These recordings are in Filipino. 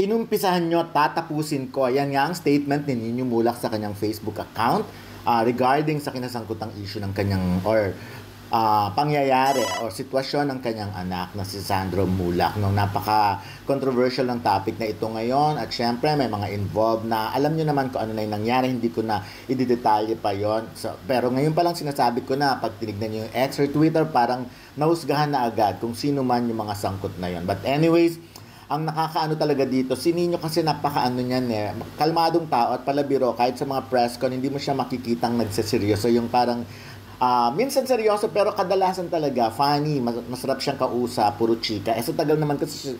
Inumpisahan nyo, tatapusin ko. Yan nga ang statement ni Nino Mulak sa kanyang Facebook account regarding sa kinasangkutang issue ng kanyang pangyayari o sitwasyon ng kanyang anak na si Sandro Mulak. No, napaka-controversial ng topic na ito ngayon at syempre may mga involved na alam nyo naman kung ano na yung nangyari, hindi ko na i-detalye pa yon. So, pero ngayon pa lang sinasabi ko na pag tinignan nyo yung X or Twitter, parang nahusgahan na agad kung sino man yung mga sangkot na yon. But anyways, ang nakakaano talaga dito, si Nino kasi napakaano niyan kalmadong tao at palabiro, kahit sa mga press con, hindi mo siya makikitang nagseseryoso, yung parang minsan seryoso pero kadalasan talaga funny, masarap siyang kausap, puro chika. Sa tagal naman kasi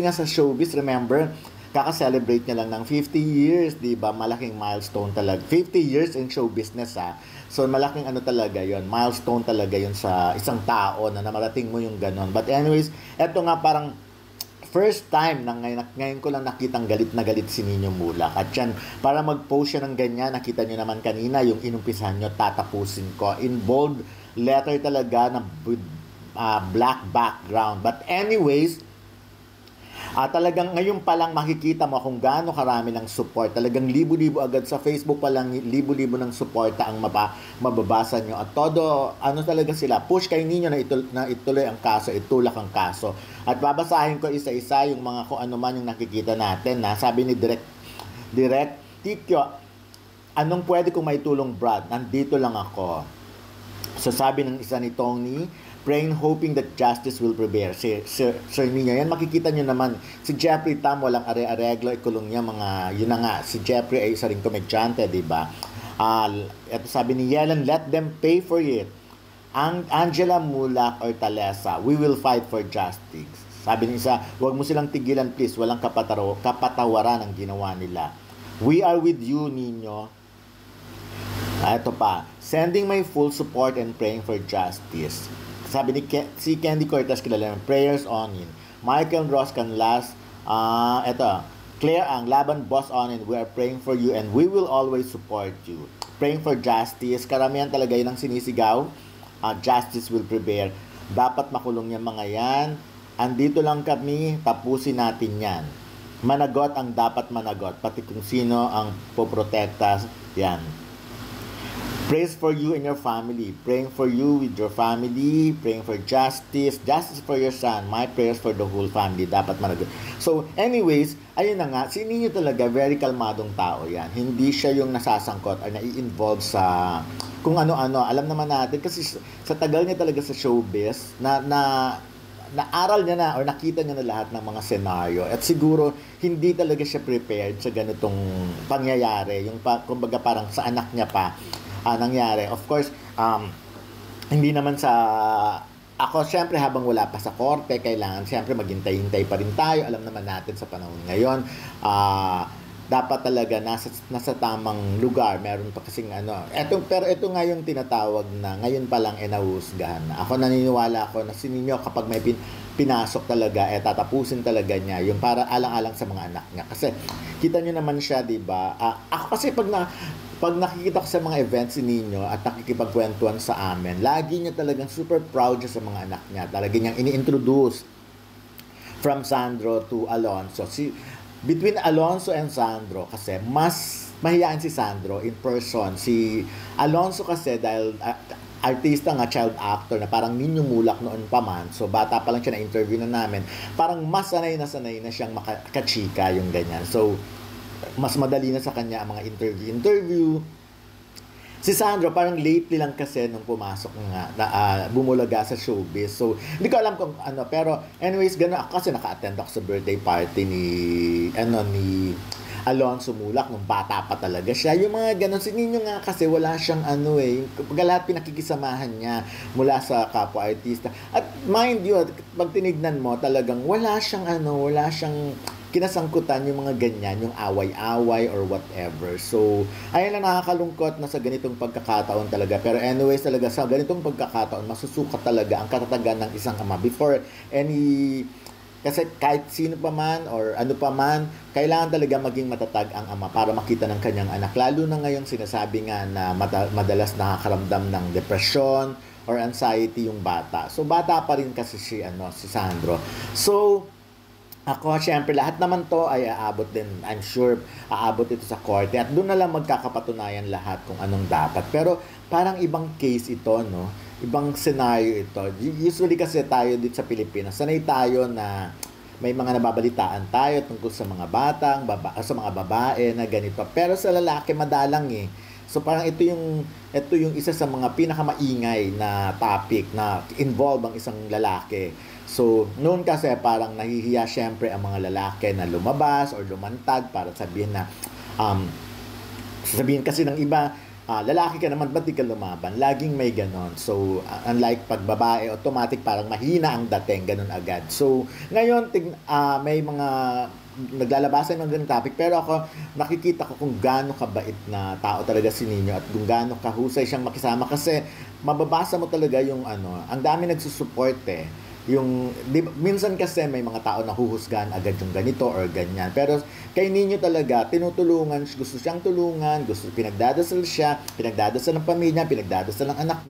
nga sa showbiz, remember, kaka-celebrate niya lang ng 50 years, 'di ba? Malaking milestone talaga. 50 years in show business So malaking ano talaga 'yon, milestone talaga 'yon sa isang tao na namarating mo yung ganon. But anyways, eto nga parang first time na ngayon ko lang nakitang galit na galit si Nino Mulak. At yan, para mag-post siya ng ganyan, nakita nyo naman kanina, yung inumpisahan nyo, tatapusin ko. In bold letter talaga na black background. But anyways, talagang ngayon pa lang makikita mo kung gaano karami ng support. Talagang libo-libo agad sa Facebook pa lang, libo-libo ng suporta ang mababasa nyo. At todo, ano talaga sila, push kay Nino na ituloy ang kaso, itulak ang kaso. At babasahin ko isa-isa yung mga kung ano man yung nakikita natin. Sabi ni Direct Tityo, anong pwede kong maitulong, Brad? Nandito lang ako. So sabi ng isa ni Tony, praying, hoping that justice will prevail. Sir Nino, yan makikita nyo naman. Si Jeffrey Tam, walang are-areglo, ikulong niya mga, yun na nga, si Jeffrey ay isa rin komedyante, diba? Ito sabi ni Yellen, let them pay for it. Angela Mulak or Talesa, we will fight for justice. Sabi ni isa, huwag mo silang tigilan please, walang kapatawaran ang ginawa nila. We are with you, Nino. Ito pa, sending my full support and praying for justice. Sabi ni si Candy Cortez, kilala ng prayers on in. Michael Ross Canlas, eto, Claire Ang, Laban Boss on in, we are praying for you and we will always support you. Praying for justice, karamihan talaga yun ang sinisigaw. Justice will prevail. Dapat makulong yung mga yan. Andito lang kami, tapusin natin yan. Managot ang dapat managot, pati kung sino ang poprotekta yan. Praise for you and your family. Praying for you with your family. Praying for justice. Justice for your son. My prayers for the whole family. Dapat managot. So, anyways, ayun na nga. Si Nino talaga, very kalmadong tao yan. Hindi siya yung nasasangkot or nai-involve sa kung ano-ano. Alam naman natin, kasi sa tagal niya talaga sa showbiz, naaral niya na or nakita niya na lahat ng mga senaryo. At siguro, hindi talaga siya prepared sa ganitong pangyayari. Yung kumbaga parang sa anak niya pa, nangyari. Of course, hindi naman sa ako, syempre habang wala pa sa korte, kailangan syempre maghintay-hintay pa rin tayo. Alam naman natin sa panahon ngayon, dapat talaga nasa tamang lugar. Meron pa kasing pero ito nga yung tinatawag na ngayon pa lang nahusgahan na. Ako naniniwala ako na si Nino kapag may pinasok talaga, tatapusin talaga niya yung para alang-alang sa mga anak niya. Kasi kita niyo naman siya, 'di ba? Ako kasi pag nakikita ko sa mga events si Nino at nakikipagkwentuhan sa amin, lagi niya talagang super proud siya sa mga anak niya. Talaga niyang ini-introduce from Sandro to Alonso. Between Alonso and Sandro, kasi mas mahiyaan si Sandro in person. Si Alonso kasi dahil artista nga, child actor na parang Nino Mulak noon pa man. So bata pa lang siya na interview na namin. Parang mas sanay na siyang makachika yung ganyan. So mas madali na sa kanya ang mga interview. Si Sandro, parang lately lang kasi nung pumasok nga, bumulaga sa showbiz. So, hindi ko alam kung ano. Pero, anyways, gano'n ako kasi naka-attend ako sa birthday party ni Alonso Mulak nung bata pa talaga siya. Yung mga gano'n, si Nino nga kasi wala siyang kapag lahat pinakikisamahan niya mula sa kapwa-artista. At mind you, pag tinignan mo, talagang wala siyang kinasangkutan yung mga ganyan, yung away-away or whatever. So, ayun lang, nakakalungkot na sa ganitong pagkakataon talaga. Pero anyways, talaga sa ganitong pagkakataon, masusukat talaga ang katatagan ng isang ama. Before kasi kahit sino pa man or ano pa man, kailangan talaga maging matatag ang ama para makita ng kanyang anak. Lalo na ngayon sinasabi nga na madalas nakakaramdam ng depression or anxiety yung bata. So, bata pa rin kasi si Sandro. So, Ako, syempre, lahat naman to ay aabot din. I'm sure aabot ito sa korte at doon na lang magkakapatunayan lahat kung anong dapat. Pero parang ibang case ito, no? Ibang scenario ito. Usually kasi tayo dito sa Pilipinas, sanay tayo na may mga nababalitaan tayo tungkol sa mga sa mga babae na ganito. Pero sa lalaki madalang eh. So parang ito yung isa sa mga pinakamaingay na topic na involve ang isang lalaki. So, noon kasi parang nahihiya syempre ang mga lalaki na lumabas or lumantad para sabihin na sabihin kasi ng iba, lalaki ka naman, ba't di ka lumaban? Laging may ganon. So, unlike pag babae, automatic parang mahina ang dating, ganon agad. So, ngayon, may mga naglalabasan ng ganung topic, pero ako, nakikita ko kung gaano kabait na tao talaga si Nino at kung gaano kahusay siyang makisama kasi mababasa mo talaga yung ang dami nagsusupport eh. Minsan kasi may mga tao na huhusgahan agad yung ganito or ganyan. Pero kay Nino talaga, tinutulungan, gusto siyang tulungan, pinagdadasal siya, pinagdadasal ng pamilya, pinagdadasal ng anak